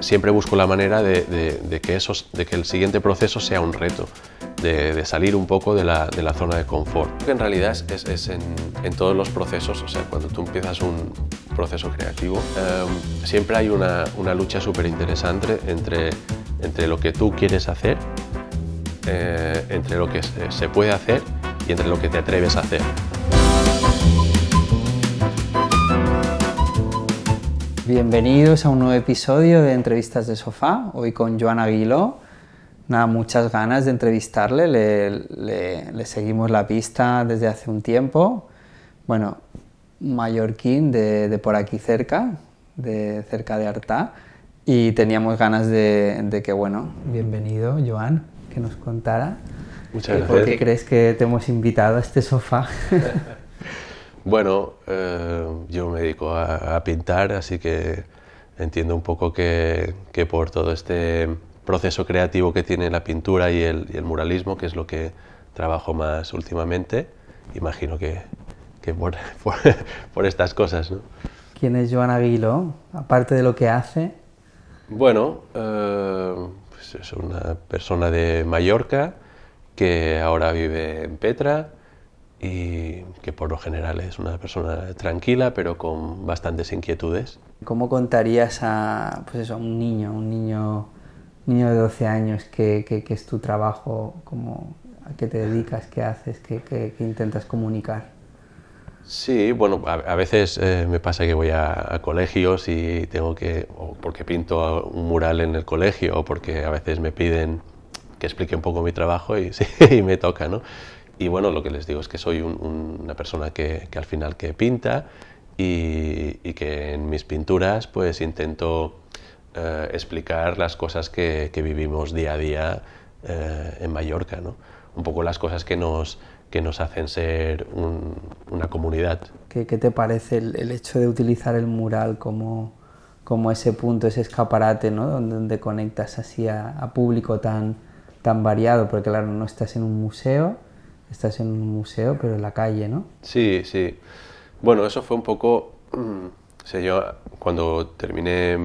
siempre busco la manera de que el siguiente proceso sea un reto, de salir un poco de la zona de confort. En realidad es en todos los procesos, o sea, cuando tú empiezas un proceso creativo, siempre hay una lucha súper interesante entre lo que tú quieres hacer, entre lo que se puede hacer y entre lo que te atreves a hacer. Bienvenidos a un nuevo episodio de Entrevistas de Sofá, hoy con Joan Aguiló. Nada, muchas ganas de entrevistarle, le seguimos la pista desde hace un tiempo. Bueno, mallorquín de por aquí cerca de Artà, y teníamos ganas de que, bueno, bienvenido Joan, que nos contara. Muchas gracias. ¿Por qué crees que te hemos invitado a este sofá? Bueno, yo me dedico a pintar, así que entiendo un poco que por todo este proceso creativo que tiene la pintura y el muralismo, que es lo que trabajo más últimamente, imagino que por estas cosas, ¿no? ¿Quién es Joan Aguiló? Aparte de lo que hace. Bueno, pues es una persona de Mallorca que ahora vive en Petra y que por lo general es una persona tranquila pero con bastantes inquietudes. ¿Cómo contarías a, pues eso, a un niño de 12 años qué es tu trabajo, a qué te dedicas, qué haces, qué intentas comunicar? Sí, bueno, a veces me pasa que voy a colegios y tengo que, o porque pinto un mural en el colegio, o porque a veces me piden que explique un poco mi trabajo y, sí, y me toca, ¿no? Y bueno, lo que les digo es que soy una persona que al final que pinta y que en mis pinturas pues intento explicar las cosas que vivimos día a día en Mallorca, ¿no? Un poco las cosas que nos hacen ser una comunidad. ¿Qué te parece el hecho de utilizar el mural como ese punto, ese escaparate, ¿no? donde conectas así a público tan variado? Porque claro, no estás en un museo, pero en la calle, ¿no? Sí, sí. Bueno, eso fue un poco... O sea, yo cuando terminé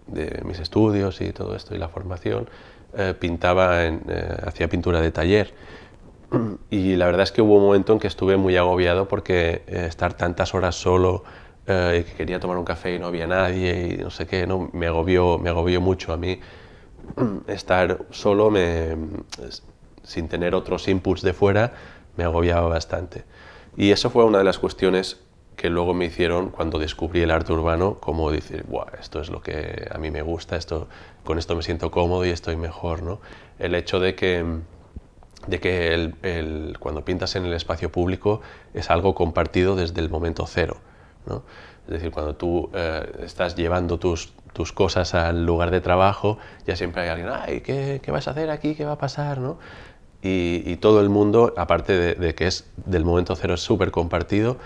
de mis estudios y todo esto y la formación, hacía pintura de taller. Y la verdad es que hubo un momento en que estuve muy agobiado porque estar tantas horas solo y que quería tomar un café y no había nadie y no sé qué, ¿no? Me agobió mucho a mí. Estar solo sin tener otros inputs de fuera me agobiaba bastante. Y eso fue una de las cuestiones que luego me hicieron cuando descubrí el arte urbano, como decir, "Buah, esto es lo que a mí me gusta, con esto me siento cómodo y estoy mejor", ¿no? El hecho de que cuando pintas en el espacio público es algo compartido desde el momento cero, ¿no? Es decir, cuando tú estás llevando tus cosas al lugar de trabajo, ya siempre hay alguien, "Ay, ¿qué vas a hacer aquí? ¿Qué va a pasar?", ¿no? Y todo el mundo, aparte de que es del momento cero, es súper compartido,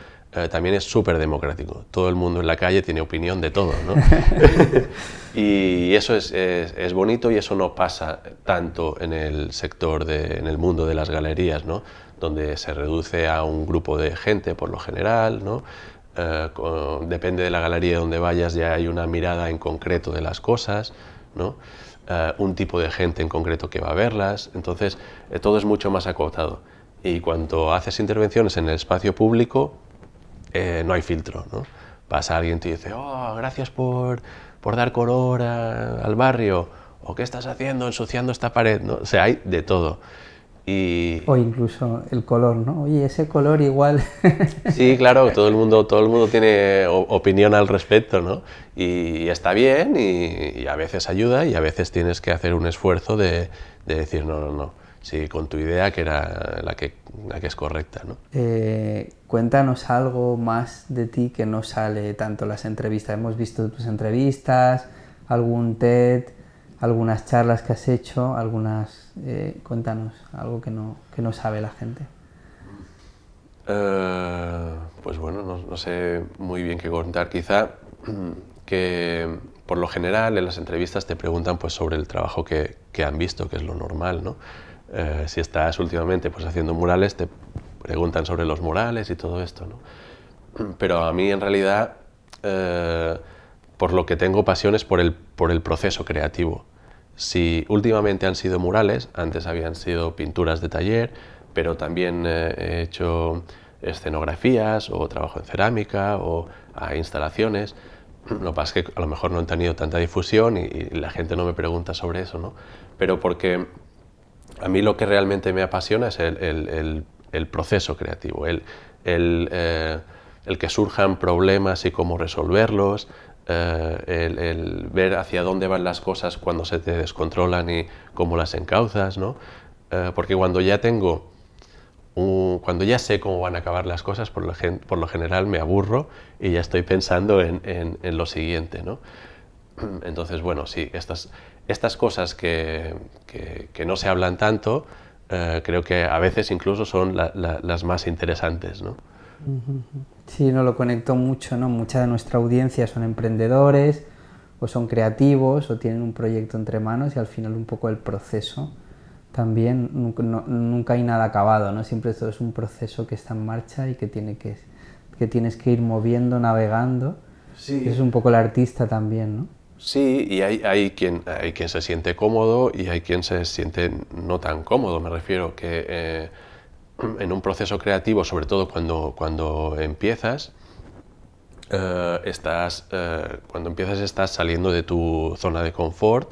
también es súper democrático. Todo el mundo en la calle tiene opinión de todo, ¿no? Y eso es bonito y eso no pasa tanto en el sector, en el mundo de las galerías, ¿no? Donde se reduce a un grupo de gente por lo general, ¿no? Depende de la galería donde vayas, ya hay una mirada en concreto de las cosas, ¿no? Un tipo de gente en concreto que va a verlas, entonces todo es mucho más acotado. Y cuando haces intervenciones en el espacio público, no hay filtro, ¿no? Pasa alguien y te dice, "Oh, gracias por dar color al barrio", o "¿qué estás haciendo ensuciando esta pared?", ¿no? O sea, hay de todo. O incluso el color, ¿no? Oye, ese color igual... Sí, claro, todo el mundo tiene opinión al respecto, ¿no? Y está bien y a veces ayuda y a veces tienes que hacer un esfuerzo de decir, no, sí, con tu idea que era la que es correcta, ¿no? Cuéntanos algo más de ti que no sale tanto en las entrevistas. Hemos visto tus entrevistas, algún TED, algunas charlas que has hecho, cuéntanos algo que no sabe la gente. Pues bueno, no sé muy bien qué contar. Quizá que por lo general en las entrevistas te preguntan pues, sobre el trabajo que han visto, que es lo normal, ¿no? Si estás últimamente pues, haciendo murales, te preguntan sobre los murales y todo esto, ¿no? Pero a mí en realidad por lo que tengo pasión es por el proceso creativo. Si últimamente han sido murales, antes habían sido pinturas de taller, pero también he hecho escenografías o trabajo en cerámica o instalaciones. Lo que pasa es que a lo mejor no han tenido tanta difusión y la gente no me pregunta sobre eso, ¿no? Pero porque a mí lo que realmente me apasiona es el proceso creativo, el que surjan problemas y cómo resolverlos, el ver hacia dónde van las cosas cuando se te descontrolan y cómo las encauzas, ¿no? Porque cuando ya sé cómo van a acabar las cosas, por lo general me aburro y ya estoy pensando en lo siguiente, ¿no? Entonces, bueno, sí, estas cosas que no se hablan tanto, creo que a veces incluso son las más interesantes, ¿no? Sí, no lo conecto mucho, ¿no? Mucha de nuestra audiencia son emprendedores o son creativos o tienen un proyecto entre manos y al final un poco el proceso también, nunca hay nada acabado, ¿no? Siempre todo es un proceso que está en marcha y que tienes que ir moviendo, navegando. Sí. Es un poco el artista también, ¿no? Sí, y hay quien se siente cómodo y hay quien se siente no tan cómodo. Me refiero que en un proceso creativo, sobre todo cuando empiezas, estás saliendo de tu zona de confort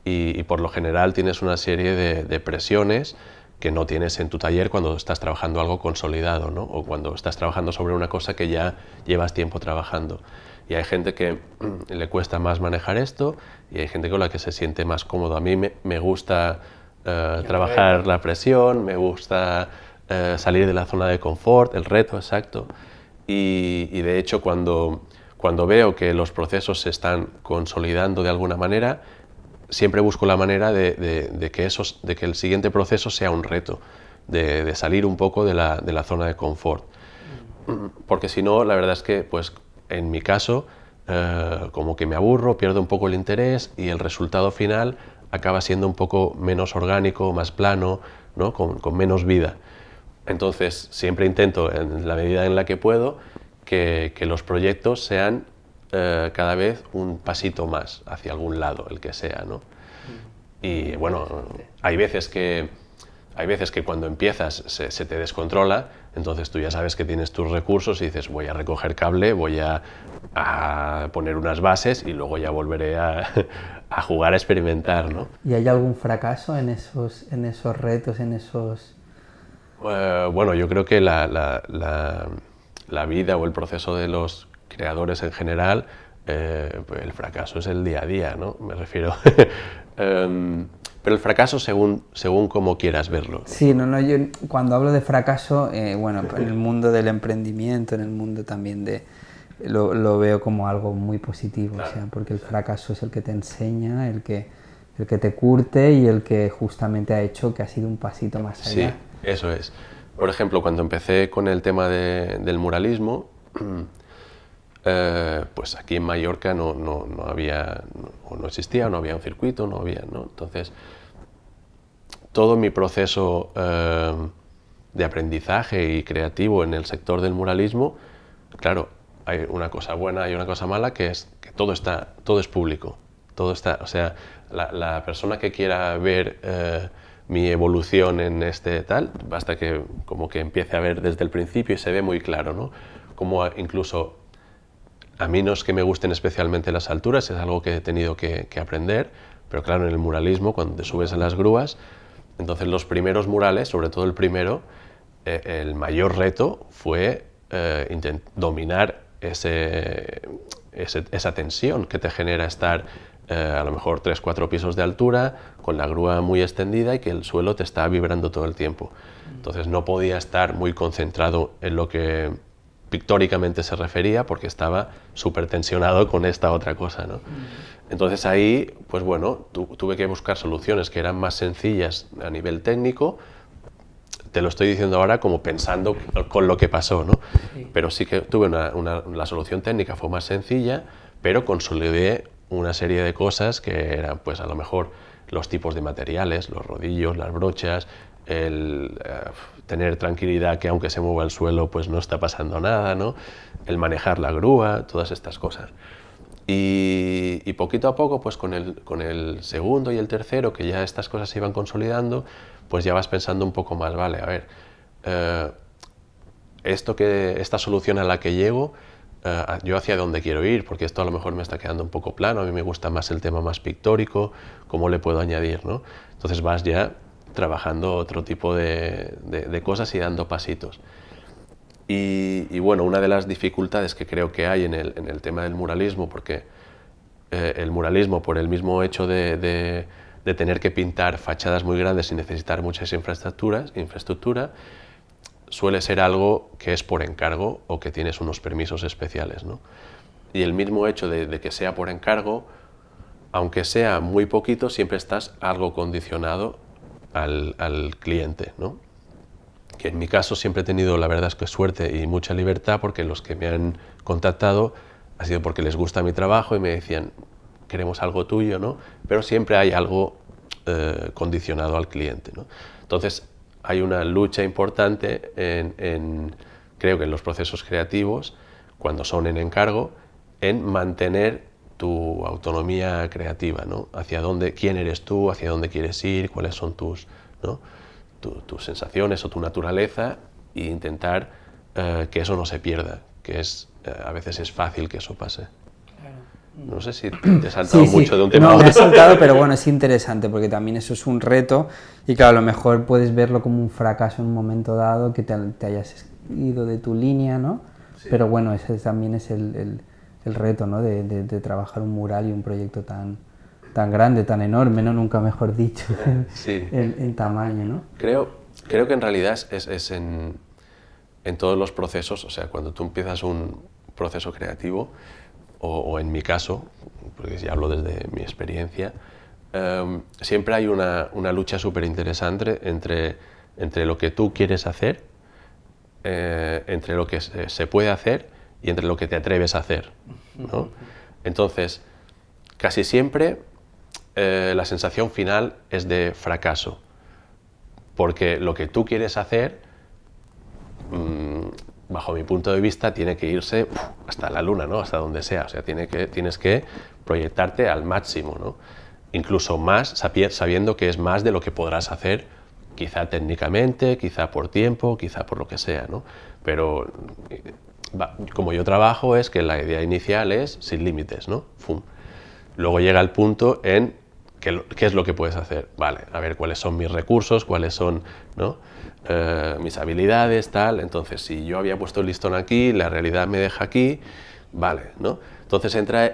y por lo general tienes una serie de presiones que no tienes en tu taller cuando estás trabajando algo consolidado, ¿no? O cuando estás trabajando sobre una cosa que ya llevas tiempo trabajando. Y hay gente que le cuesta más manejar esto y hay gente con la que se siente más cómodo. A mí me gusta trabajar la presión, me gusta salir de la zona de confort, el reto, exacto. Y de hecho cuando veo que los procesos se están consolidando de alguna manera, siempre busco la manera de que el siguiente proceso sea un reto, de salir un poco de la zona de confort. Porque si no, la verdad es que, pues, en mi caso, como que me aburro, pierdo un poco el interés y el resultado final acaba siendo un poco menos orgánico, más plano, ¿no? con menos vida. Entonces, siempre intento, en la medida en la que puedo, que los proyectos sean cada vez un pasito más hacia algún lado, el que sea, ¿no? Y bueno, hay veces que cuando empiezas se te descontrola, entonces tú ya sabes que tienes tus recursos y dices voy a recoger cable, voy a poner unas bases y luego ya volveré a jugar, a experimentar, ¿no? ¿Y hay algún fracaso en esos retos, en esos...? Bueno, yo creo que la vida o el proceso de los creadores en general, pues el fracaso es el día a día, ¿no? Me refiero. Pero el fracaso según cómo quieras verlo. Sí, yo cuando hablo de fracaso, bueno, en el mundo del emprendimiento, en el mundo también lo veo como algo muy positivo, claro. O sea, porque el fracaso es el que te enseña, el que te curte y el que justamente ha hecho que ha sido un pasito más allá. Sí, eso es. Por ejemplo, cuando empecé con el tema del muralismo, pues aquí en Mallorca no existía, no había un circuito, ¿no? Entonces, todo mi proceso de aprendizaje y creativo en el sector del muralismo, claro, hay una cosa buena y una cosa mala, que es que todo es público. Todo está, o sea, la persona que quiera ver mi evolución en este tal, basta que como que empiece a ver desde el principio y se ve muy claro, ¿no? Como incluso a mí no es que me gusten especialmente las alturas, es algo que he tenido que aprender, pero claro, en el muralismo, cuando te subes a las grúas, entonces los primeros murales, sobre todo el primero, el mayor reto fue dominar esa tensión que te genera estar a lo mejor 3-4 pisos de altura, con la grúa muy extendida y que el suelo te está vibrando todo el tiempo. Entonces no podía estar muy concentrado en lo que pictóricamente se refería porque estaba súper tensionado con esta otra cosa, ¿no? Entonces ahí, pues bueno, tuve que buscar soluciones que eran más sencillas a nivel técnico. Te lo estoy diciendo ahora como pensando con lo que pasó, ¿no? Sí. Pero sí que tuve la solución técnica fue más sencilla, pero consolidé una serie de cosas que eran, pues a lo mejor, los tipos de materiales, los rodillos, las brochas, tener tranquilidad que aunque se mueva el suelo, pues no está pasando nada, ¿no? El manejar la grúa, todas estas cosas. Y poquito a poco, pues con el segundo y el tercero, que ya estas cosas se iban consolidando, pues ya vas pensando un poco más, vale, a ver, esta solución a la que llego, yo hacia dónde quiero ir, porque esto a lo mejor me está quedando un poco plano, a mí me gusta más el tema más pictórico, cómo le puedo añadir, ¿no? Entonces vas ya trabajando otro tipo de cosas y dando pasitos. Y bueno, una de las dificultades que creo que hay en el tema del muralismo, porque el muralismo, por el mismo hecho de tener que pintar fachadas muy grandes y necesitar muchas infraestructura, suele ser algo que es por encargo o que tienes unos permisos especiales, ¿no? Y el mismo hecho de que sea por encargo, aunque sea muy poquito, siempre estás algo condicionado al cliente, ¿no? Que en mi caso siempre he tenido, la verdad es que suerte y mucha libertad, porque los que me han contactado ha sido porque les gusta mi trabajo y me decían, queremos algo tuyo, ¿no? Pero siempre hay algo condicionado al cliente, ¿no? Entonces hay una lucha importante creo que en los procesos creativos, cuando son en encargo, en mantener tu autonomía creativa, ¿no? Hacia dónde, quién eres tú, hacia dónde quieres ir, cuáles son tus, ¿no? tus sensaciones o tu naturaleza, e intentar que eso no se pierda, que a veces es fácil que eso pase. No sé si te he saltado mucho de un tema a otro. No, me he otro. saltado, pero bueno, es interesante porque también eso es un reto y claro, a lo mejor puedes verlo como un fracaso en un momento dado, que te hayas ido de tu línea, ¿no? Sí. Pero bueno, ese también es el reto, ¿no? De trabajar un mural y un proyecto tan grande, tan enorme, ¿no? Nunca mejor dicho, sí. en tamaño, ¿no? Creo que en realidad es en todos los procesos, o sea, cuando tú empiezas un proceso creativo, o en mi caso, porque ya hablo desde mi experiencia, siempre hay una lucha súper interesante entre lo que tú quieres hacer, entre lo que se puede hacer y entre lo que te atreves a hacer, ¿no? Entonces, casi siempre la sensación final es de fracaso, porque lo que tú quieres hacer, bajo mi punto de vista, tiene que irse hasta la luna, ¿no? Hasta donde sea, o sea, tienes que proyectarte al máximo, ¿no? Incluso más, sabiendo que es más de lo que podrás hacer, quizá técnicamente, quizá por tiempo, quizá por lo que sea, ¿no? Pero como yo trabajo, es que la idea inicial es sin límites, ¿no? ¡Fum! Luego llega el punto en qué es lo que puedes hacer. Vale, a ver cuáles son mis recursos, cuáles son, ¿no? Mis habilidades, tal. Entonces, si yo había puesto el listón aquí, la realidad me deja aquí, vale, ¿no? Entonces entra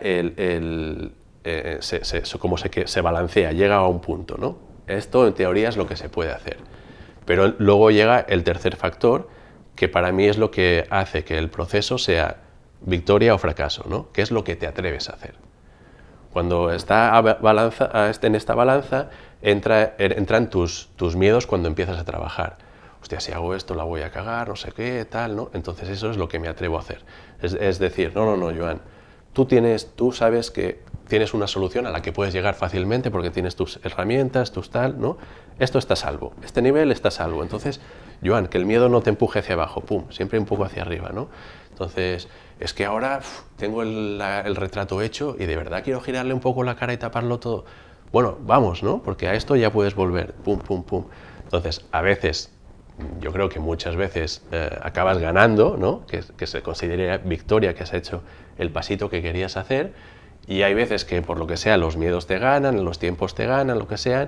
como se balancea, llega a un punto, ¿no? Esto en teoría es lo que se puede hacer. Pero luego llega el tercer factor, que para mí es lo que hace que el proceso sea victoria o fracaso, ¿no? ¿Qué es lo que te atreves a hacer? Cuando está en esta balanza, entran tus miedos cuando empiezas a trabajar. Hostia, si hago esto la voy a cagar, no sé qué, tal, ¿no? Entonces eso es lo que me atrevo a hacer. Es decir, no, Joan, tú sabes que tienes una solución a la que puedes llegar fácilmente porque tienes tus herramientas, tus tal, ¿no? Esto está a salvo, este nivel está a salvo. Entonces, Joan, que el miedo no te empuje hacia abajo, pum, siempre un poco hacia arriba, ¿no? Entonces, es que ahora tengo el retrato hecho y de verdad quiero girarle un poco la cara y taparlo todo. Bueno, vamos, ¿no? Porque a esto ya puedes volver, pum, pum, pum. Entonces, a veces, yo creo que muchas veces acabas ganando, ¿no? Que se considere victoria, que has hecho el pasito que querías hacer, y hay veces que por lo que sea los miedos te ganan, los tiempos te ganan, lo que sea,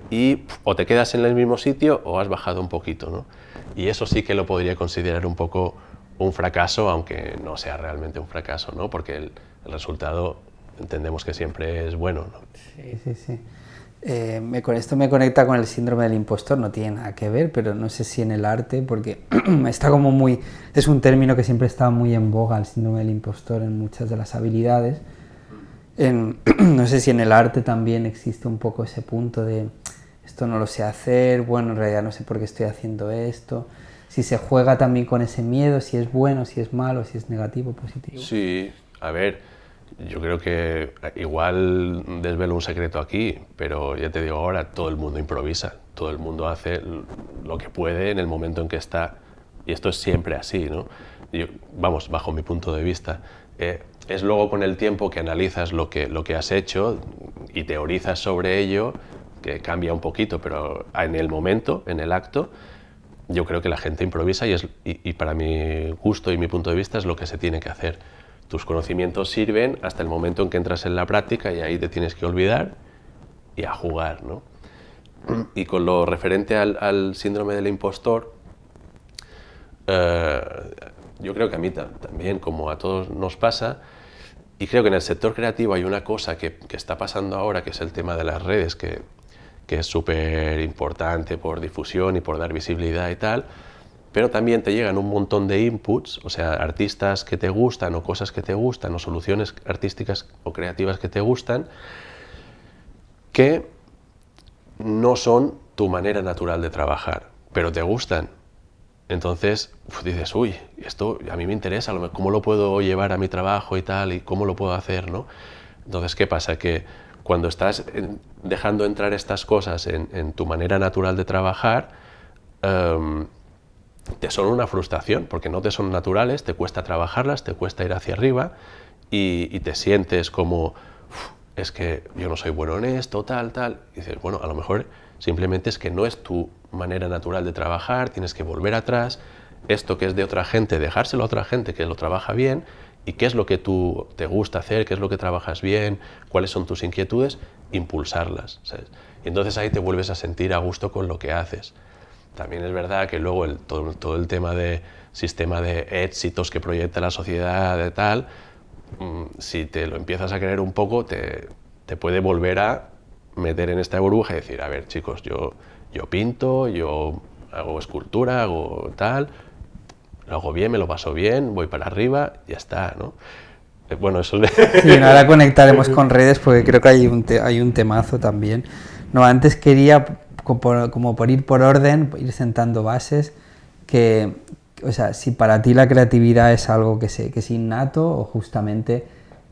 y o te quedas en el mismo sitio o has bajado un poquito, ¿no? Y eso sí que lo podría considerar un poco un fracaso, aunque no sea realmente un fracaso, ¿no? Porque el resultado entendemos que siempre es bueno, ¿no? Sí. Esto me conecta con el síndrome del impostor, no tiene nada que ver, pero no sé si en el arte, porque está como muy... Es un término que siempre está muy en boga, el síndrome del impostor, en muchas de las habilidades. No sé si en el arte también existe un poco ese punto de esto no lo sé hacer, bueno, en realidad no sé por qué estoy haciendo esto. Si se juega también con ese miedo, si es bueno, si es malo, si es negativo, positivo. Sí, a ver, yo creo que igual desvelo un secreto aquí, pero ya te digo ahora, todo el mundo improvisa, todo el mundo hace lo que puede en el momento en que está, y esto es siempre así, ¿no? Vamos, bajo mi punto de vista. es luego con el tiempo que analizas lo que has hecho y teorizas sobre ello, que cambia un poquito, pero en el momento, en el acto, yo creo que la gente improvisa y para mi gusto y mi punto de vista es lo que se tiene que hacer. Tus conocimientos sirven hasta el momento en que entras en la práctica y ahí te tienes que olvidar y a jugar, ¿no? Y con lo referente al síndrome del impostor, yo creo que a mí también, como a todos nos pasa, y creo que en el sector creativo hay una cosa que está pasando ahora, que es el tema de las redes, que es súper importante por difusión y por dar visibilidad y tal, pero también te llegan un montón de inputs, o sea, artistas que te gustan o cosas que te gustan o soluciones artísticas o creativas que te gustan, que no son tu manera natural de trabajar, pero te gustan. Entonces dices, uy, esto a mí me interesa, ¿cómo lo puedo llevar a mi trabajo y tal? ¿Y cómo lo puedo hacer, no? Entonces, ¿qué pasa? Que cuando estás dejando entrar estas cosas en tu manera natural de trabajar, te son una frustración, porque no te son naturales, te cuesta trabajarlas, te cuesta ir hacia arriba y te sientes como, es que yo no soy bueno en esto, tal. Y dices, bueno, a lo mejor simplemente es que no es tu manera natural de trabajar, tienes que volver atrás, esto que es de otra gente, dejárselo a otra gente que lo trabaja bien, y qué es lo que tú te gusta hacer, qué es lo que trabajas bien, cuáles son tus inquietudes, impulsarlas, ¿sabes? Y entonces ahí te vuelves a sentir a gusto con lo que haces. También es verdad que luego todo el tema de sistema de éxitos que proyecta la sociedad de tal, si te lo empiezas a creer un poco, te puede volver a meter en esta burbuja y decir, a ver, chicos, yo pinto, yo hago escultura, hago tal, lo hago bien, me lo paso bien, voy para arriba, ya está, ¿no? Bueno, eso es... Sí, ahora conectaremos con redes porque creo que hay un temazo también. No, antes quería, como por ir por orden, ir sentando bases, que, o sea, si para ti la creatividad es algo que es innato o justamente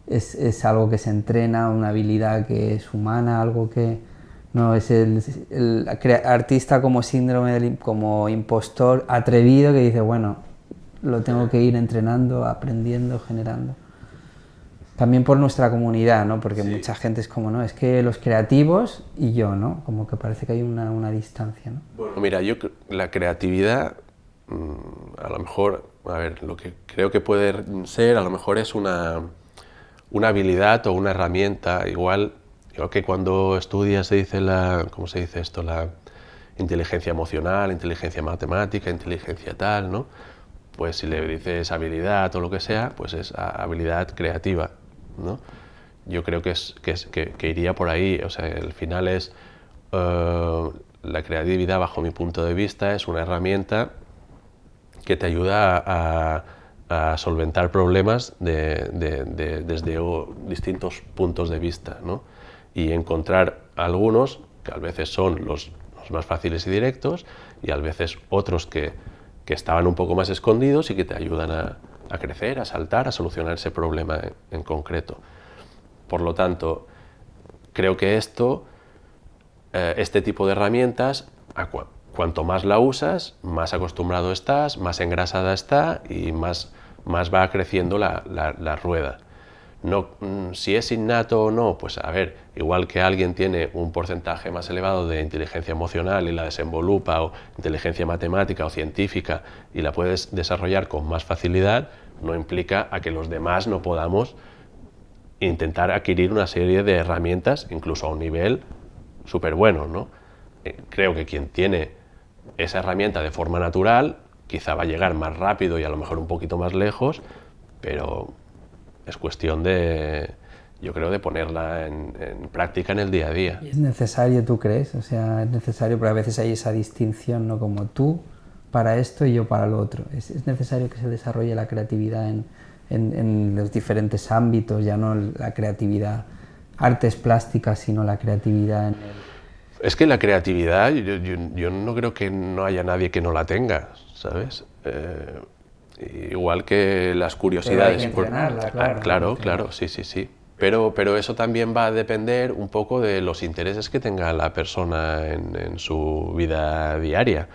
es algo que se entrena, una habilidad que es humana, algo que no es el artista como síndrome como impostor atrevido que dice, bueno, lo tengo que ir entrenando, aprendiendo, generando. También por nuestra comunidad, ¿no? Porque mucha gente es como, no, es que los creativos y yo, ¿no? Como que parece que hay una distancia, ¿no? Bueno, mira, la creatividad, a lo mejor, a ver, lo que creo que puede ser, a lo mejor es una habilidad o una herramienta, igual que cuando estudias se dice ¿cómo se dice esto? La inteligencia emocional, inteligencia matemática, inteligencia tal, ¿no? Pues si le dices habilidad o lo que sea, pues es habilidad creativa, ¿no? Yo creo que iría por ahí, o sea, el final es la creatividad, bajo mi punto de vista, es una herramienta que te ayuda a solventar problemas desde distintos puntos de vista, ¿no? Y encontrar algunos que a veces son los más fáciles y directos y a veces otros que estaban un poco más escondidos y que te ayudan a crecer, a saltar, a solucionar ese problema en concreto. Por lo tanto, creo que este tipo de herramientas, cuanto más la usas, más acostumbrado estás, más engrasada está y más va creciendo la rueda. No, si es innato o no, pues a ver, igual que alguien tiene un porcentaje más elevado de inteligencia emocional y la desenvolupa, o inteligencia matemática o científica y la puedes desarrollar con más facilidad, no implica a que los demás no podamos intentar adquirir una serie de herramientas, incluso a un nivel súper bueno, ¿no? Creo que quien tiene esa herramienta de forma natural quizá va a llegar más rápido y a lo mejor un poquito más lejos, pero es cuestión yo creo, de ponerla en práctica en el día a día. ¿Y es necesario, tú crees? O sea, es necesario, pero a veces hay esa distinción, ¿no? Como tú para esto y yo para lo otro. ¿Es necesario que se desarrolle la creatividad en los diferentes ámbitos, ya no la creatividad artes plásticas, sino la creatividad en el... Es que la creatividad, yo no creo que no haya nadie que no la tenga, ¿sabes? Igual que las curiosidades. Pero hay que entrenarla, claro. Claro, sí. Pero eso también va a depender un poco de los intereses que tenga la persona en su vida diaria.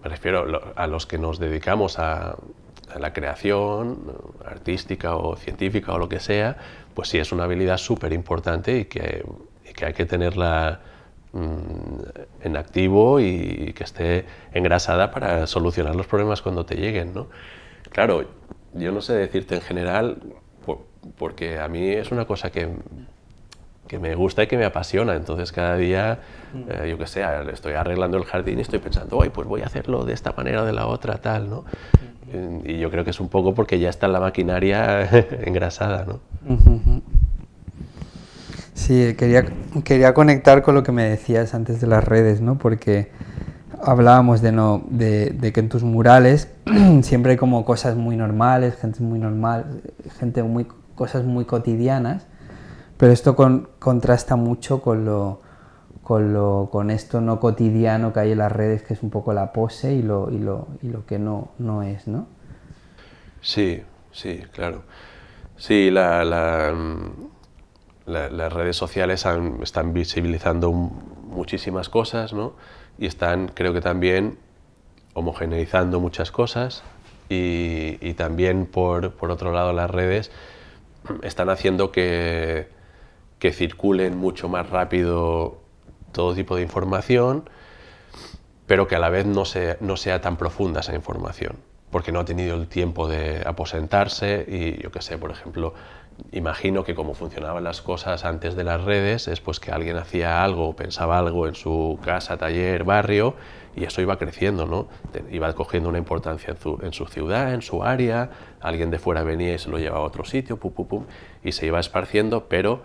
Me refiero a los que nos dedicamos a la creación artística o científica o lo que sea, pues sí es una habilidad súper importante y que hay que tenerla en activo y que esté engrasada para solucionar los problemas cuando te lleguen, ¿no? Claro, yo no sé decirte en general, porque a mí es una cosa que me gusta y que me apasiona, entonces cada día, yo qué sé, estoy arreglando el jardín y estoy pensando, oye, pues voy a hacerlo de esta manera o de la otra, tal, ¿no? Y yo creo que es un poco porque ya está la maquinaria engrasada, ¿no? Sí, quería conectar con lo que me decías antes de las redes, ¿no? Porque hablábamos de que en tus murales siempre hay como cosas muy normales, gente muy normal, cosas muy cotidianas, pero esto contrasta mucho con esto no cotidiano que hay en las redes, que es un poco la pose y lo que no es, ¿no? Sí, sí, claro. Sí, las redes sociales están visibilizando muchísimas cosas, ¿no? Y están, creo que también, homogeneizando muchas cosas y también, por otro lado, las redes están haciendo que circulen mucho más rápido todo tipo de información, pero que a la vez no sea tan profunda esa información, porque no ha tenido el tiempo de aposentarse y yo qué sé, por ejemplo, imagino que como funcionaban las cosas antes de las redes es pues que alguien hacía algo o pensaba algo en su casa, taller, barrio y eso iba creciendo, ¿no? Iba cogiendo una importancia en su ciudad, en su área, alguien de fuera venía y se lo llevaba a otro sitio, pum, pum, pum, y se iba esparciendo, pero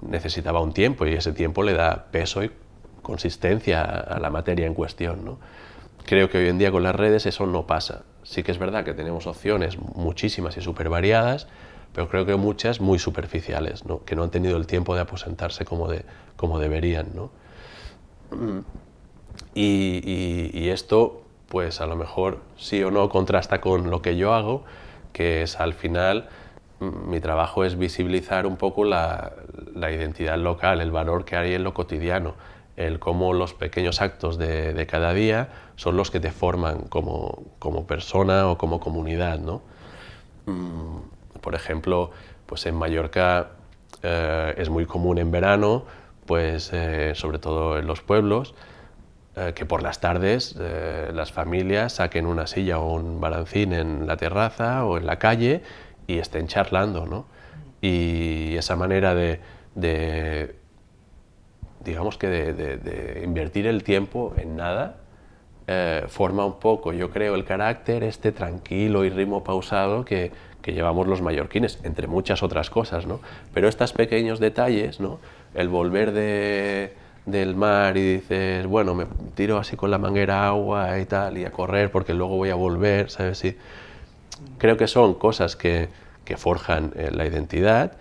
necesitaba un tiempo y ese tiempo le da peso y consistencia a la materia en cuestión, ¿no? Creo que hoy en día con las redes eso no pasa. Sí que es verdad que tenemos opciones muchísimas y súper variadas, pero creo que muchas muy superficiales, ¿no? Que no han tenido el tiempo de aposentarse como deberían, ¿no? Y esto, pues a lo mejor sí o no contrasta con lo que yo hago, que es al final mi trabajo es visibilizar un poco la identidad local, el valor que hay en lo cotidiano, el cómo los pequeños actos de cada día son los que te forman como persona o como comunidad, ¿no? Por ejemplo, pues en Mallorca es muy común en verano, pues sobre todo en los pueblos, que por las tardes las familias saquen una silla o un balancín en la terraza o en la calle y estén charlando, ¿no? Y esa manera digamos que de invertir el tiempo en nada forma un poco, yo creo, el carácter este tranquilo y ritmo pausado que llevamos los mallorquines, entre muchas otras cosas, ¿no? Pero estos pequeños detalles, ¿no? El volver del mar y dices, bueno, me tiro así con la manguera agua y tal, y a correr porque luego voy a volver, ¿sabes? Y creo que son cosas que forjan la identidad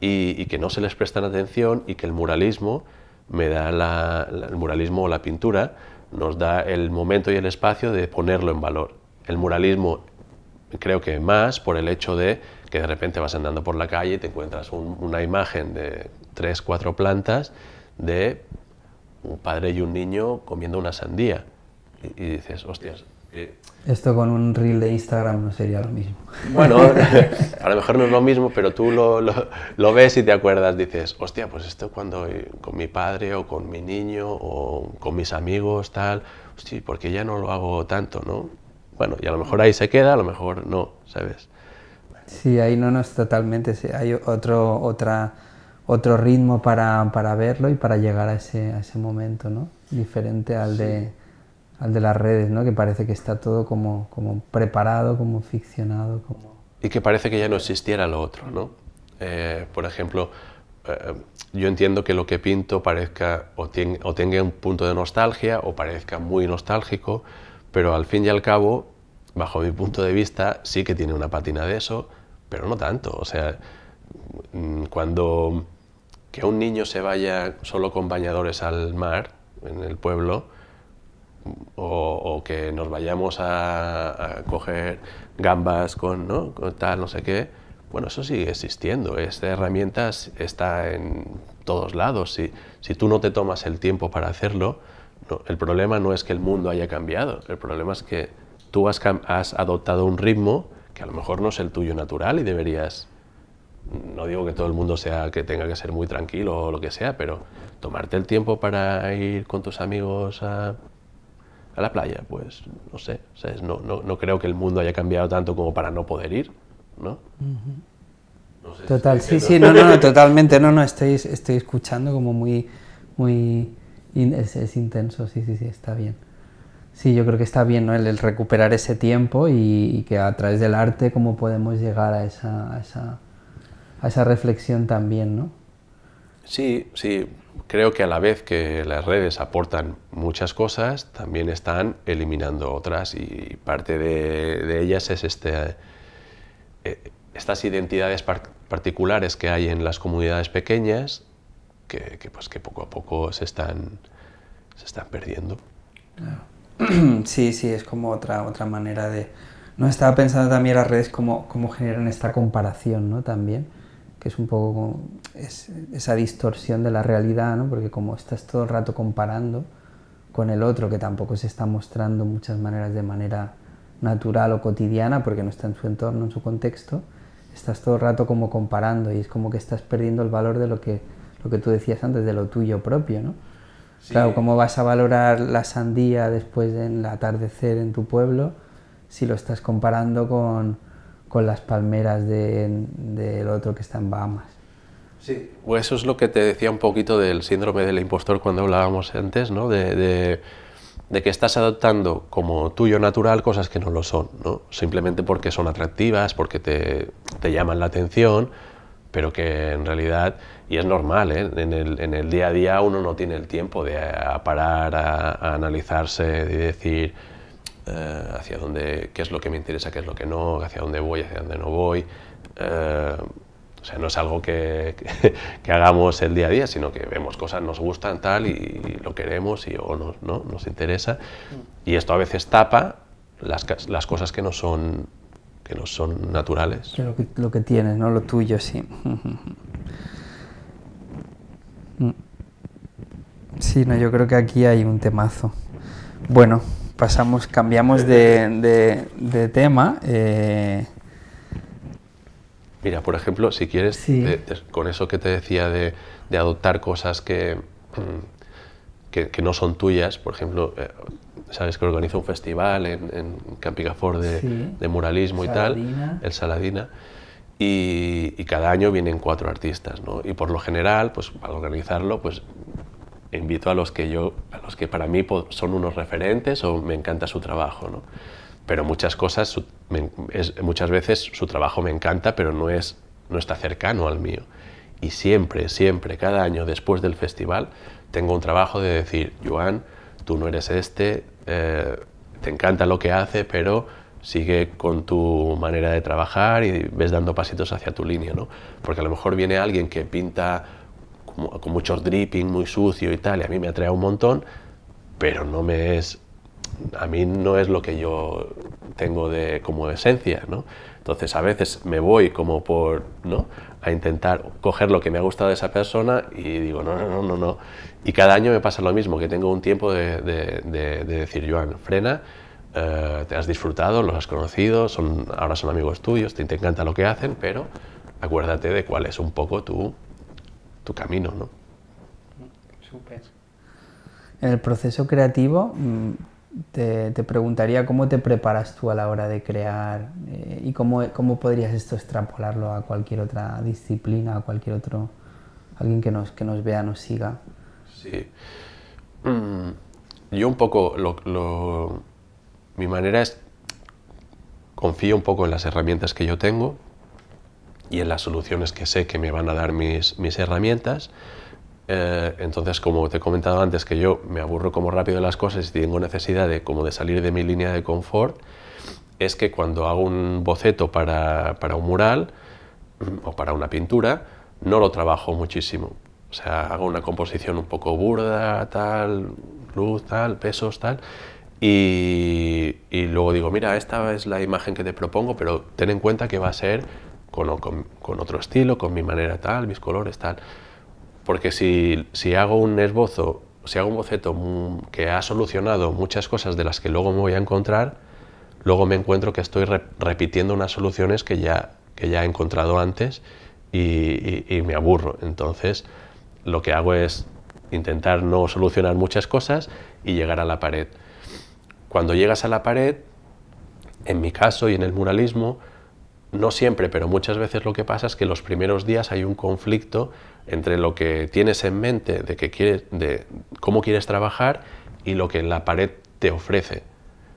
y que no se les prestan atención y que el muralismo el muralismo o la pintura nos da el momento y el espacio de ponerlo en valor. El muralismo creo que más por el hecho de que de repente vas andando por la calle y te encuentras una imagen de 3, 4 plantas de un padre y un niño comiendo una sandía y dices, hostias. Esto con un reel de Instagram no sería lo mismo. Bueno, a lo mejor no es lo mismo, pero tú lo ves y te acuerdas, dices, hostia, pues esto cuando con mi padre o con mi niño o con mis amigos, tal, hostia, ¿por qué ya no lo hago tanto, no? Bueno, y a lo mejor ahí se queda, a lo mejor no, ¿sabes? Sí, ahí no es totalmente, sí, hay otro ritmo para verlo y para llegar a ese momento, ¿no? Diferente al de las redes, ¿no? Que parece que está todo como preparado, como ficcionado. Y que parece que ya no existiera lo otro, ¿no? Por ejemplo, yo entiendo que lo que pinto parezca o tenga un punto de nostalgia o parezca muy nostálgico, pero al fin y al cabo, bajo mi punto de vista, sí que tiene una patina de eso, pero no tanto. O sea, cuando que un niño se vaya solo con bañadores al mar en el pueblo, o que nos vayamos a coger gambas ¿no? con tal, no sé qué, bueno, eso sigue existiendo. Esta herramienta está en todos lados. Si tú no te tomas el tiempo para hacerlo, el problema no es que el mundo haya cambiado, el problema es que tú has adoptado un ritmo que a lo mejor no es el tuyo natural y deberías, no digo que todo el mundo que tenga que ser muy tranquilo o lo que sea, pero tomarte el tiempo para ir con tus amigos a la playa, pues no sé, ¿sabes? No creo que el mundo haya cambiado tanto como para no poder ir, ¿no? No sé si Total, estoy sí, diciendo- no, totalmente, estoy escuchando como es intenso, sí, está bien. Sí, yo creo que está bien, ¿no? El recuperar ese tiempo y que a través del arte cómo podemos llegar a esa reflexión también, ¿no? Sí, sí, creo que a la vez que las redes aportan muchas cosas, también están eliminando otras y parte de ellas es estas identidades particulares que hay en las comunidades pequeñas pues que poco a poco se están perdiendo. Sí, es como otra manera de... No, estaba pensando también las redes cómo generan esta comparación, ¿no? También, que es un poco esa distorsión de la realidad, ¿no? Porque como estás todo el rato comparando con el otro, que tampoco se está mostrando muchas maneras de manera natural o cotidiana, porque no está en su entorno, en su contexto, estás todo el rato como comparando y es como que estás perdiendo el valor de lo que tú decías antes, de lo tuyo propio, ¿no? Sí. Claro, ¿cómo vas a valorar la sandía después del atardecer en tu pueblo si lo estás comparando con las palmeras del otro que está en Bahamas? Sí. Pues eso es lo que te decía un poquito del síndrome del impostor cuando hablábamos antes, ¿no? De que estás adoptando como tuyo natural cosas que no lo son, ¿no? Simplemente porque son atractivas, porque te llaman la atención, pero que en realidad, y es normal, ¿eh? En el día a día uno no tiene el tiempo de parar a analizarse, de decir hacia dónde, qué es lo que me interesa, qué es lo que no, hacia dónde voy, hacia dónde no voy. O sea, no es algo que hagamos el día a día, sino que vemos cosas, nos gustan tal y lo queremos o nos interesa. Y esto a veces tapa las cosas que no son naturales. Que lo que tienes, ¿no? Lo tuyo, sí. Sí, no, yo creo que aquí hay un temazo. Bueno, cambiamos de tema. Mira, por ejemplo, si quieres, Sí. con eso que te decía de adoptar cosas que no son tuyas, por ejemplo, sabes que organiza un festival en Campicafort Sí. de muralismo Saladina. y tal, el Saladina, y cada año vienen 4 artistas, ¿no? Y por lo general, pues al organizarlo, pues invito a los que para mí son unos referentes o me encanta su trabajo, ¿no? Pero muchas cosas, muchas veces su trabajo me encanta, pero no está cercano al mío. Y siempre, cada año después del festival, tengo un trabajo de decir, Joan, tú no eres te encanta lo que hace, pero sigue con tu manera de trabajar y ves dando pasitos hacia tu línea, ¿no? Porque a lo mejor viene alguien que pinta con mucho dripping, muy sucio y tal, y a mí me atrae un montón, pero a mí no es lo que yo tengo como esencia, ¿no? Entonces a veces me voy como ¿no? A intentar coger lo que me ha gustado de esa persona y digo, no. Y cada año me pasa lo mismo, que tengo un tiempo de decir, Joan, frena, te has disfrutado, los has conocido, ahora son amigos tuyos, te encanta lo que hacen, pero acuérdate de cuál es un poco tu camino, ¿no? Súper. En el proceso creativo te preguntaría cómo te preparas tú a la hora de crear y cómo podrías esto extrapolarlo a cualquier otra disciplina, a cualquier otro, alguien que nos vea, nos siga. Sí. Yo un poco, mi manera es, confío un poco en las herramientas que yo tengo y en las soluciones que sé que me van a dar mis herramientas. Entonces, como te he comentado antes, que yo me aburro como rápido de las cosas y tengo necesidad de salir de mi línea de confort, es que cuando hago un boceto para un mural o para una pintura, no lo trabajo muchísimo. O sea, hago una composición un poco burda, tal, luz, tal, pesos, tal, y luego digo, mira, esta es la imagen que te propongo, pero ten en cuenta que va a ser con otro estilo, con mi manera tal, mis colores, tal. Porque si hago un boceto que ha solucionado muchas cosas de las que luego me voy a encontrar, luego me encuentro que estoy repitiendo unas soluciones que ya he encontrado antes y me aburro. Entonces, lo que hago es intentar no solucionar muchas cosas y llegar a la pared. Cuando llegas a la pared, en mi caso y en el muralismo, no siempre, pero muchas veces lo que pasa es que los primeros días hay un conflicto entre lo que tienes en mente de cómo quieres trabajar y lo que la pared te ofrece.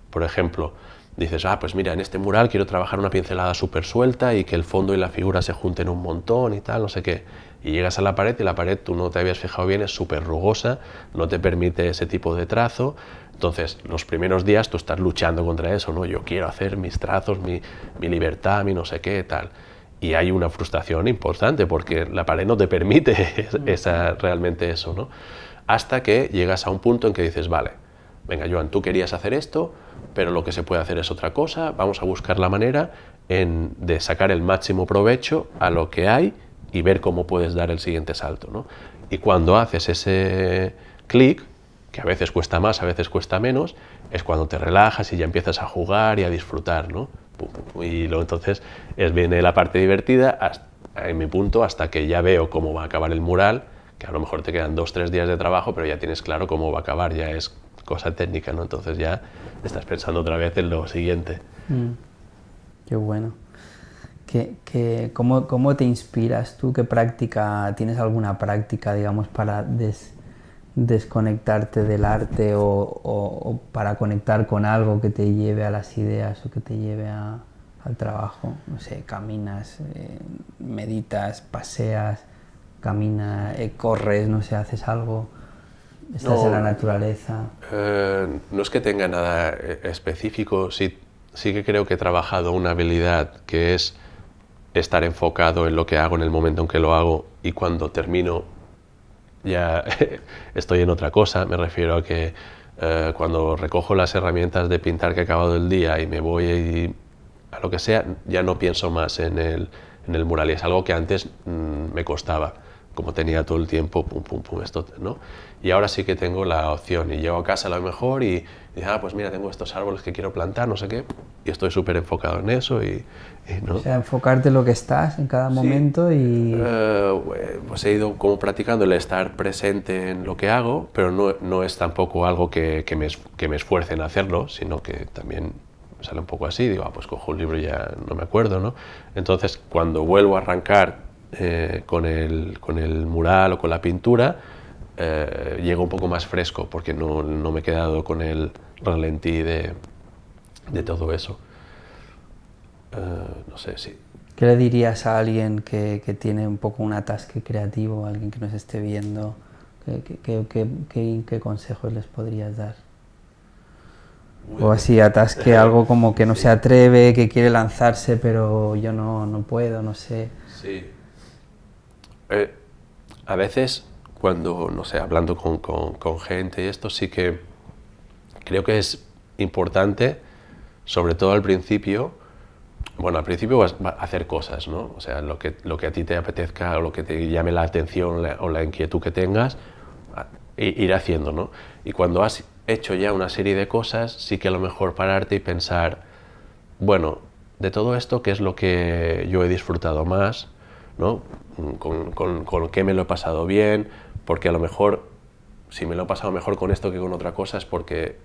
Por ejemplo, dices, pues mira, en este mural quiero trabajar una pincelada súper suelta y que el fondo y la figura se junten un montón y tal, no sé qué. Y llegas a la pared y la pared, tú no te habías fijado bien, es súper rugosa, no te permite ese tipo de trazo. Entonces, los primeros días tú estás luchando contra eso, ¿no? Yo quiero hacer mis trazos, mi libertad, mi no sé qué, tal. Y hay una frustración importante porque la pared no te permite realmente eso, ¿no? Hasta que llegas a un punto en que dices, vale, venga, Joan, tú querías hacer esto, pero lo que se puede hacer es otra cosa, vamos a buscar la manera de sacar el máximo provecho a lo que hay y ver cómo puedes dar el siguiente salto, ¿no? Y cuando haces ese clic, que a veces cuesta más, a veces cuesta menos, es cuando te relajas y ya empiezas a jugar y a disfrutar, ¿no? Y luego entonces viene la parte divertida, en mi punto, hasta que ya veo cómo va a acabar el mural, que a lo mejor te quedan 2 o 3 días de trabajo, pero ya tienes claro cómo va a acabar, ya es cosa técnica, ¿no? Entonces ya estás pensando otra vez en lo siguiente. Qué bueno. ¿Cómo te inspiras tú? ¿Qué práctica, tienes alguna práctica, digamos, para desconectarte del arte o para conectar con algo que te lleve a las ideas o que te lleve al trabajo? No sé, caminas, meditas, paseas, corres, no sé, haces algo, estás en la naturaleza. No es que tenga nada específico, sí que creo que he trabajado una habilidad que es estar enfocado en lo que hago en el momento en que lo hago y cuando termino ya estoy en otra cosa. Me refiero a que cuando recojo las herramientas de pintar que he acabado el día y me voy a lo que sea, ya no pienso más en el mural. Y es algo que antes me costaba, como tenía todo el tiempo, esto, ¿no? Y ahora sí que tengo la opción y llego a casa a lo mejor y pues mira, tengo estos árboles que quiero plantar, no sé qué, y estoy súper enfocado en eso ¿no? O sea, enfocarte en lo que estás en cada momento y... pues he ido como practicando el estar presente en lo que hago, pero no es tampoco algo que me esfuerce en hacerlo, sino que también sale un poco así, digo, pues cojo un libro y ya no me acuerdo, ¿no? Entonces, cuando vuelvo a arrancar con el mural o con la pintura, llego un poco más fresco, porque no me he quedado con el ralentí de todo eso. No sé, sí. ¿Qué le dirías a alguien que tiene un poco un atasque creativo, a alguien que nos esté viendo? ¿Qué consejos les podrías dar? O así, atasque, algo como que no se atreve, que quiere lanzarse, pero yo no puedo, no sé. Sí. A veces, cuando, no sé, hablando con gente y esto, sí que creo que es importante, sobre todo al principio, bueno, al principio vas a hacer cosas, ¿no? O sea, lo que a ti te apetezca o lo que te llame la atención o la inquietud que tengas, ir haciendo, ¿no? Y cuando has hecho ya una serie de cosas, sí que a lo mejor pararte y pensar, bueno, de todo esto, ¿qué es lo que yo he disfrutado más? ¿No? ¿Con qué me lo he pasado bien? Porque a lo mejor, si me lo he pasado mejor con esto que con otra cosa, es porque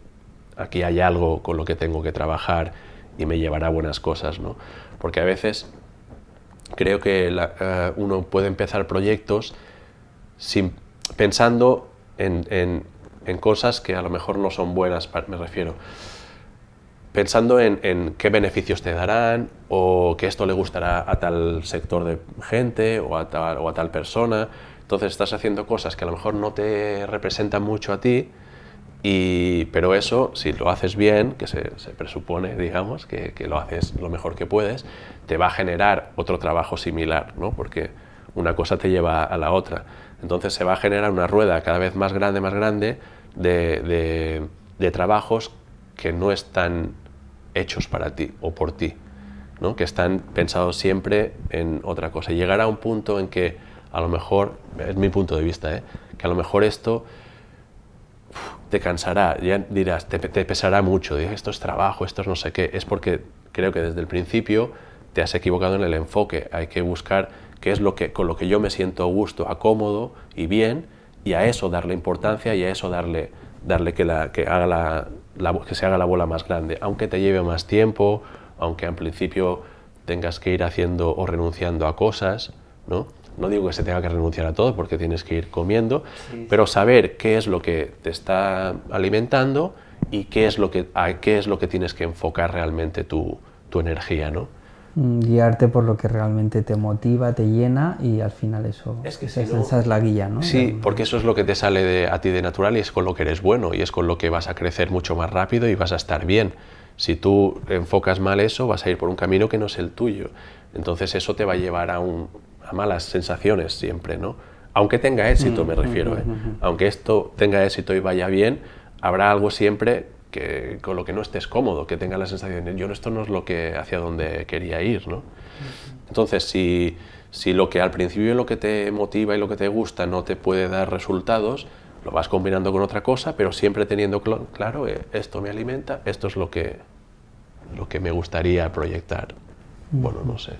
aquí hay algo con lo que tengo que trabajar y me llevará a buenas cosas, ¿no? Porque a veces creo que uno puede empezar proyectos pensando en cosas que a lo mejor no son buenas, me refiero. Pensando en qué beneficios te darán o que esto le gustará a tal sector de gente o a tal persona. Entonces estás haciendo cosas que a lo mejor no te representan mucho a ti, pero eso, si lo haces bien, que se presupone, digamos, que lo haces lo mejor que puedes, te va a generar otro trabajo similar, ¿no? Porque una cosa te lleva a la otra. Entonces se va a generar una rueda cada vez más grande de trabajos que no están hechos para ti o por ti, ¿no? Que están pensados siempre en otra cosa. Y llegar a un punto en que a lo mejor, es mi punto de vista, que a lo mejor esto te cansará, ya dirás, te pesará mucho, dirás, esto es trabajo, esto es no sé qué, es porque creo que desde el principio te has equivocado en el enfoque, hay que buscar qué es con lo que yo me siento a gusto, a cómodo y bien, y a eso darle importancia y a eso darle que se haga la bola más grande, aunque te lleve más tiempo, aunque al principio tengas que ir haciendo o renunciando a cosas, ¿no? No digo que se tenga que renunciar a todo porque tienes que ir comiendo, pero saber qué es lo que te está alimentando y a qué es lo que tienes que enfocar realmente tu energía, ¿no? Guiarte por lo que realmente te motiva, te llena y al final esa es la guía, ¿no? Sí, porque eso es lo que te sale a ti de natural y es con lo que eres bueno y es con lo que vas a crecer mucho más rápido y vas a estar bien. Si tú enfocas mal eso, vas a ir por un camino que no es el tuyo. Entonces eso te va a llevar a malas sensaciones siempre, ¿no? Aunque tenga éxito, me refiero, ¿eh? Aunque esto tenga éxito y vaya bien, habrá algo siempre con lo que no estés cómodo, que tengas la sensación de esto no es hacia donde quería ir, ¿no? Entonces, si lo que al principio lo que te motiva y lo que te gusta no te puede dar resultados, lo vas combinando con otra cosa, pero siempre teniendo claro, esto me alimenta, esto es lo que me gustaría proyectar. Bueno, no sé.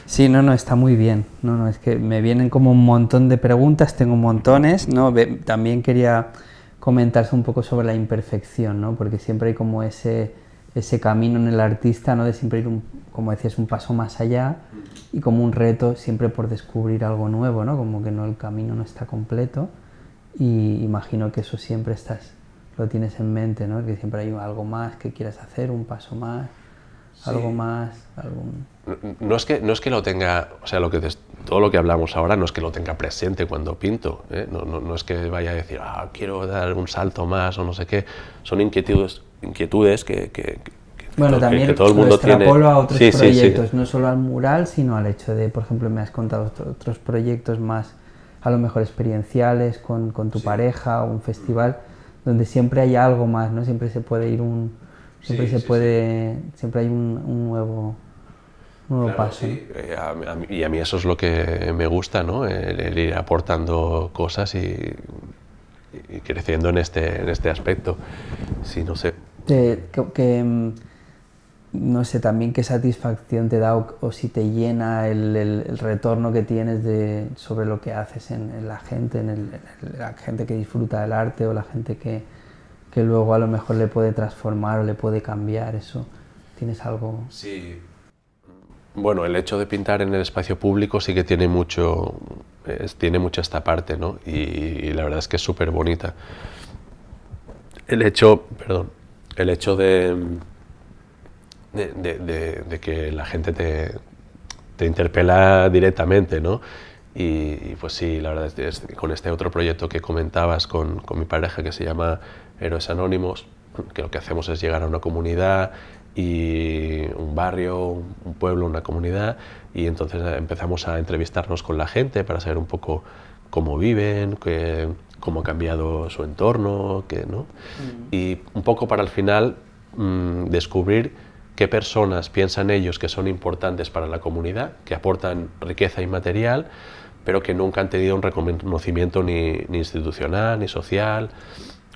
Sí, no, está muy bien. No, es que me vienen como un montón de preguntas, tengo montones, ¿no? También quería comentarse un poco sobre la imperfección, ¿no? Porque siempre hay como ese camino en el artista, ¿no? De siempre ir, como decías, un paso más allá y como un reto siempre por descubrir algo nuevo, ¿no? Como que el camino no está completo y imagino que eso siempre lo tienes en mente, ¿no? Que siempre hay algo más que quieras hacer, un paso más, sí. Algo más, No es que lo tenga, o sea, todo lo que hablamos ahora no es que lo tenga presente cuando pinto, ¿eh? No es que vaya a decir, quiero dar un salto más o no sé qué, son inquietudes bueno, también que todo el mundo tiene. A otros proyectos, sí. No solo al mural, sino al hecho de, por ejemplo, me has contado otros proyectos más, a lo mejor experienciales, con tu pareja o un festival, donde siempre hay algo más, ¿no? Siempre se puede ir siempre hay un nuevo claro, paso. Sí. Y a mí eso es lo que me gusta, ¿no? El ir aportando cosas y creciendo en este aspecto. Sí, no sé. No sé también qué satisfacción te da o si te llena el retorno que tienes sobre lo que haces en la gente, la gente que disfruta del arte o la gente que luego a lo mejor le puede transformar o le puede cambiar. Eso, ¿tienes algo? Sí. Bueno, el hecho de pintar en el espacio público sí que tiene mucho esta parte, ¿no? Y la verdad es que es súper bonita. El hecho de que la gente te interpela directamente, ¿no? Y pues sí, la verdad es que con este otro proyecto que comentabas con mi pareja que se llama Héroes Anónimos, que lo que hacemos es llegar a una comunidad y un barrio, un pueblo, una comunidad, y entonces empezamos a entrevistarnos con la gente para saber un poco cómo viven, cómo ha cambiado su entorno, ¿no? Y un poco para al final descubrir qué personas piensan ellos que son importantes para la comunidad, que aportan riqueza inmaterial, pero que nunca han tenido un reconocimiento ni institucional ni social,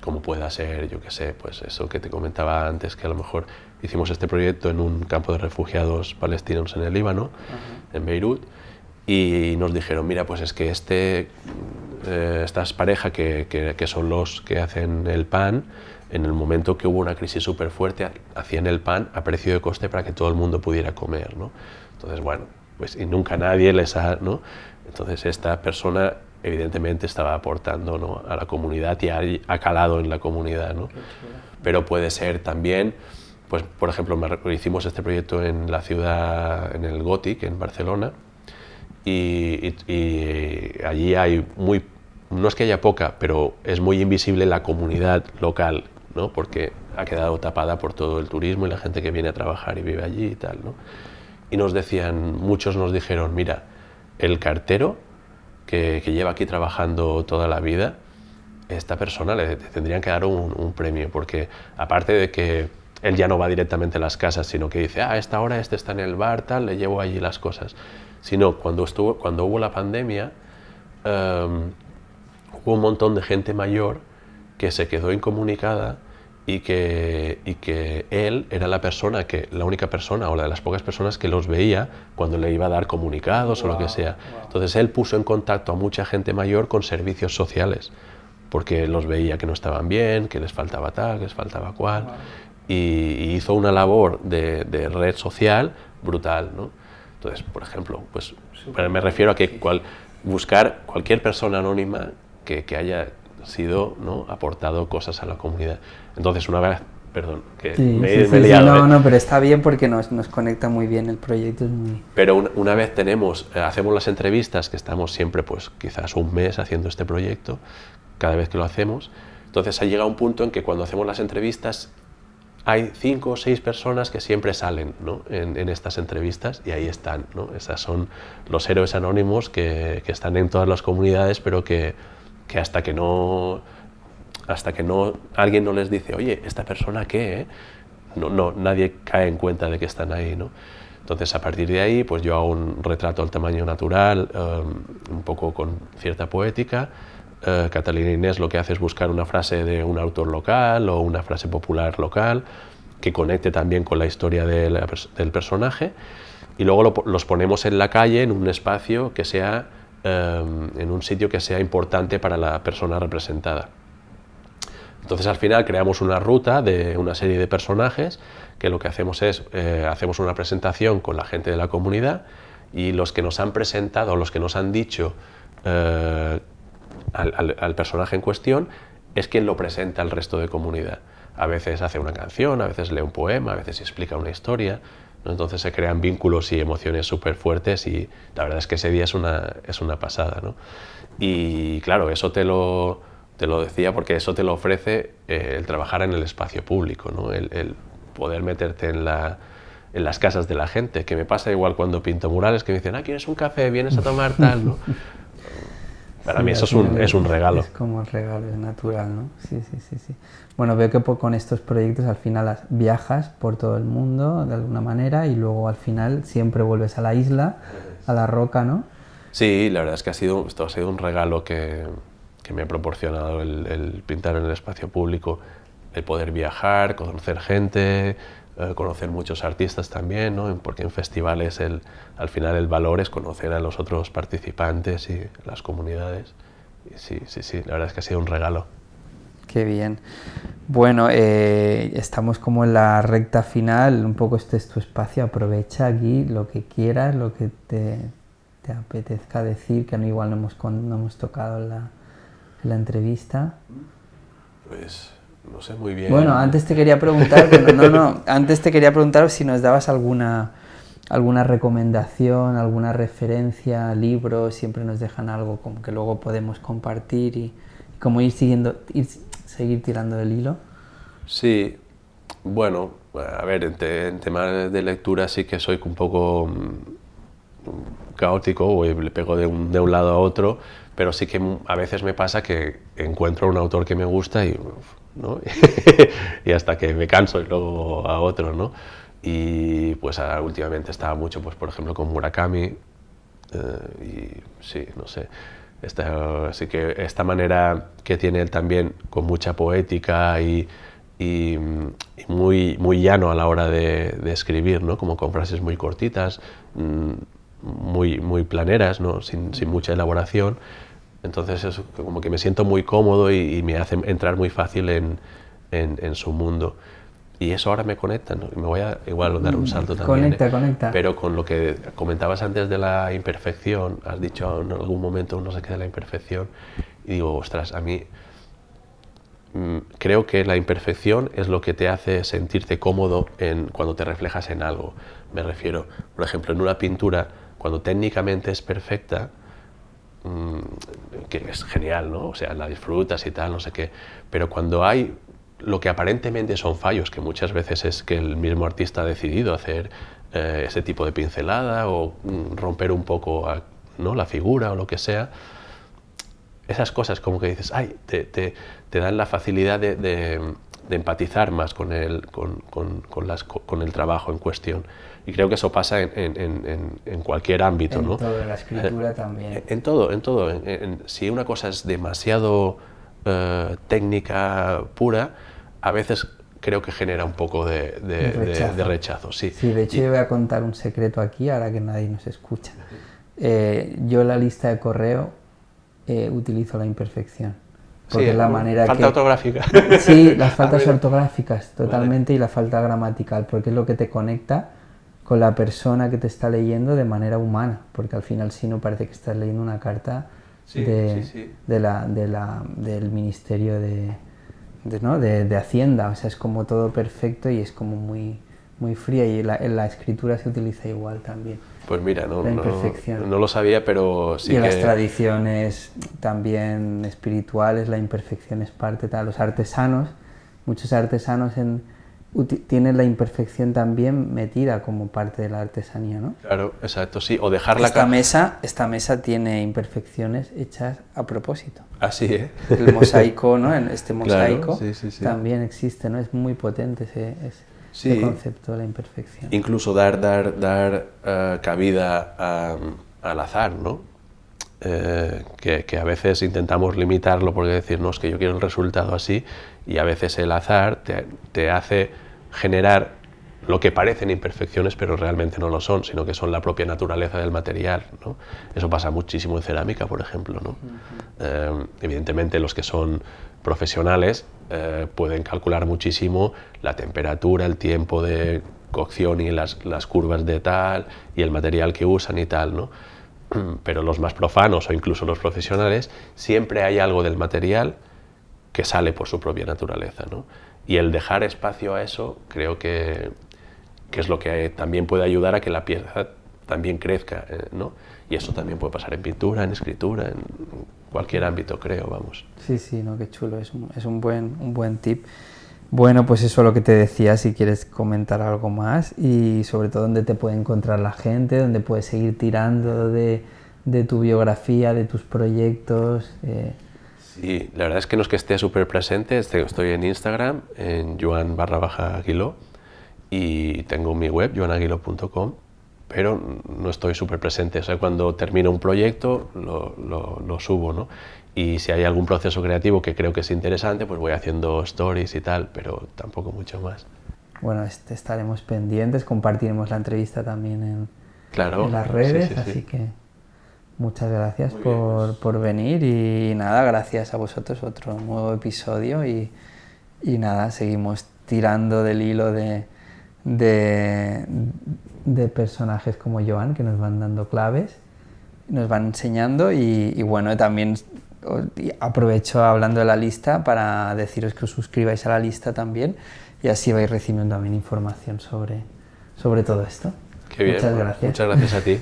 como pueda ser, yo qué sé, pues eso que te comentaba antes, que a lo mejor hicimos este proyecto en un campo de refugiados palestinos en el Líbano, en Beirut, y nos dijeron, mira, pues es que estas parejas que son los que hacen el pan, en el momento que hubo una crisis súper fuerte, hacían el pan a precio de coste para que todo el mundo pudiera comer, ¿no? Entonces, bueno, pues y nunca nadie ¿no? Entonces esta persona evidentemente estaba aportando, ¿no?, a la comunidad y ha calado en la comunidad, ¿no? Pero puede ser también, pues por ejemplo, hicimos este proyecto en la ciudad, en el Gothic, en Barcelona, y allí hay no es que haya poca, pero es muy invisible la comunidad local, ¿no? Porque ha quedado tapada por todo el turismo y la gente que viene a trabajar y vive allí y tal, ¿no? Y muchos nos dijeron, mira, el cartero que lleva aquí trabajando toda la vida, esta persona le tendrían que dar un premio, porque aparte de que él ya no va directamente a las casas, sino que dice, a esta hora este está en el bar, tal, le llevo allí las cosas. Sino cuando hubo la pandemia, hubo un montón de gente mayor que se quedó incomunicada y que él era la única persona o la de las pocas personas que los veía cuando le iba a dar comunicados o lo que sea. Entonces él puso en contacto a mucha gente mayor con servicios sociales, porque los veía que no estaban bien, que les faltaba tal, que les faltaba cual, y hizo una labor de red social brutal, ¿no? Entonces, por ejemplo, pues me refiero a que buscar cualquier persona anónima que haya sido, ¿no?, aportado cosas a la comunidad. Entonces, una vez, perdón, que me he liado. No, pero está bien porque nos conecta muy bien el proyecto. Pero una vez hacemos las entrevistas, que estamos siempre, pues quizás un mes haciendo este proyecto, cada vez que lo hacemos, entonces ha llegado un punto en que cuando hacemos las entrevistas hay 5 o 6 personas que siempre salen, ¿no?, en estas entrevistas, y ahí están, ¿no? Esas son los héroes anónimos que están en todas las comunidades, pero que hasta que no alguien no les dice, oye, ¿esta persona qué? Nadie cae en cuenta de que están ahí, ¿no? Entonces, a partir de ahí, pues yo hago un retrato al tamaño natural, un poco con cierta poética. Catalina Inés lo que hace es buscar una frase de un autor local o una frase popular local que conecte también con la historia del personaje, y luego los ponemos en la calle, en un espacio que sea, en un sitio que sea importante para la persona representada. Entonces, al final creamos una ruta de una serie de personajes que lo que hacemos es, hacemos una presentación con la gente de la comunidad, y los que nos han presentado, los que nos han dicho al personaje en cuestión, es quien lo presenta al resto de comunidad. A veces hace una canción, a veces lee un poema, a veces explica una historia, ¿no? Entonces se crean vínculos y emociones súper fuertes, y la verdad es que ese día es una pasada, ¿no? Y claro, eso te lo decía porque eso te lo ofrece el trabajar en el espacio público, ¿no? El poder meterte en las casas de la gente, que me pasa igual cuando pinto murales, que me dicen, ¿quieres un café? ¿Vienes a tomar tal? ¿No? Para mí eso es un regalo. Es como el regalo, es natural, ¿no? Sí. Bueno, veo que con estos proyectos al final viajas por todo el mundo de alguna manera, y luego al final siempre vuelves a la isla, a la roca, ¿no? Sí, la verdad es que esto ha sido un regalo que me ha proporcionado el pintar en el espacio público, el poder viajar, conocer gente, conocer muchos artistas también, ¿no? Porque en festivales al final el valor es conocer a los otros participantes y las comunidades. Y sí, la verdad es que ha sido un regalo. Qué bien. Bueno, estamos como en la recta final, un poco este es tu espacio, aprovecha aquí lo que quieras, lo que te apetezca decir, que igual no hemos tocado en la entrevista. Pues no sé muy bien. Bueno, antes te quería preguntar, antes te quería preguntar si nos dabas alguna recomendación, alguna referencia, libros, siempre nos dejan algo como que luego podemos compartir y como seguir tirando del hilo. Sí, bueno, a ver, en temas de lectura sí que soy un poco caótico, o le pego de un lado a otro, pero sí que a veces me pasa que encuentro un autor que me gusta y, ¿no? y hasta que me canso y luego a otro, ¿no? Y pues últimamente estaba mucho, pues por ejemplo, con Murakami, y sí, no sé, así que esta manera que tiene él también, con mucha poética y muy llano a la hora de escribir, ¿no? Como con frases muy cortitas, muy planeras, ¿no? sin mucha elaboración. Entonces es como que me siento muy cómodo y me hace entrar muy fácil en su mundo. Y eso ahora me conecta, ¿no? Me voy a igual dar un salto también. Conecta. Pero con lo que comentabas antes de la imperfección, has dicho en algún momento no sé qué de la imperfección, y digo, ostras, a mí creo que la imperfección es lo que te hace sentirte cómodo cuando te reflejas en algo. Me refiero, por ejemplo, en una pintura, cuando técnicamente es perfecta, que es genial, ¿no? O sea, la disfrutas y tal, no sé qué, pero cuando hay lo que aparentemente son fallos, que muchas veces es que el mismo artista ha decidido hacer ese tipo de pincelada o romper un poco, ¿no?, la figura o lo que sea, esas cosas como que dices, ay, te dan la facilidad de empatizar más con el trabajo en cuestión. Y creo que eso pasa en cualquier ámbito, ¿no? En todo, en la escritura también. En todo. Si una cosa es demasiado técnica pura, a veces creo que genera un poco de rechazo. Sí. Sí, de hecho yo voy a contar un secreto aquí, ahora que nadie nos escucha. Yo en la lista de correo utilizo la imperfección. Porque Sí, es la manera falta ortográfica. Sí, las faltas ortográficas, totalmente, vale. Y la falta gramatical, porque es lo que te conecta con la persona que te está leyendo de manera humana, porque al final si no parece que estás leyendo una carta del Ministerio de Hacienda, o sea, es como todo perfecto y es como muy fría, y en la escritura se utiliza igual también. Pues mira, la imperfección. No lo sabía, pero sí y que... en las tradiciones también espirituales la imperfección es parte, los artesanos, muchos artesanos tienen la imperfección también metida como parte de la artesanía, ¿no? Claro, exacto, sí, o dejarla... Esta mesa tiene imperfecciones hechas a propósito. Así, ¿eh? El mosaico, ¿no? Este mosaico claro, sí. también existe, ¿no? Es muy potente ese concepto de la imperfección. Incluso dar cabida al azar, ¿no? Que a veces intentamos limitarlo porque decir, no, es que yo quiero el resultado así, y a veces el azar te hace generar lo que parecen imperfecciones, pero realmente no lo son, sino que son la propia naturaleza del material, ¿no? Eso pasa muchísimo en cerámica, por ejemplo, ¿no? Evidentemente los que son profesionales pueden calcular muchísimo la temperatura, el tiempo de cocción y las curvas de tal, y el material que usan y tal, ¿no? Pero los más profanos o incluso los profesionales, siempre hay algo del material que sale por su propia naturaleza, ¿no? Y el dejar espacio a eso creo que es lo que también puede ayudar a que la pieza también crezca, ¿no? Y eso también puede pasar en pintura, en escritura, en cualquier ámbito, creo, vamos. Sí, no, qué chulo, es un buen tip. Bueno, pues eso es lo que te decía, si quieres comentar algo más, y sobre todo dónde te puede encontrar la gente, dónde puedes seguir tirando de tu biografía, de tus proyectos. Sí, la verdad es que no es que esté súper presente, estoy en Instagram, en Joan_Aguiló, y tengo mi web, joanaguilo.com, pero no estoy súper presente. O sea, cuando termino un proyecto lo subo, ¿no? Y si hay algún proceso creativo que creo que es interesante, pues voy haciendo stories y tal, pero tampoco mucho más. Bueno, estaremos pendientes, compartiremos la entrevista también en las redes, así que muchas gracias por venir, y nada, gracias a vosotros, otro nuevo episodio, y nada, seguimos tirando del hilo de personajes como Joan, que nos van dando claves, nos van enseñando, y bueno, también aprovecho hablando de la lista para deciros que os suscribáis a la lista también, y así vais recibiendo también información sobre todo esto. Qué bien. Muchas gracias. Muchas gracias a ti.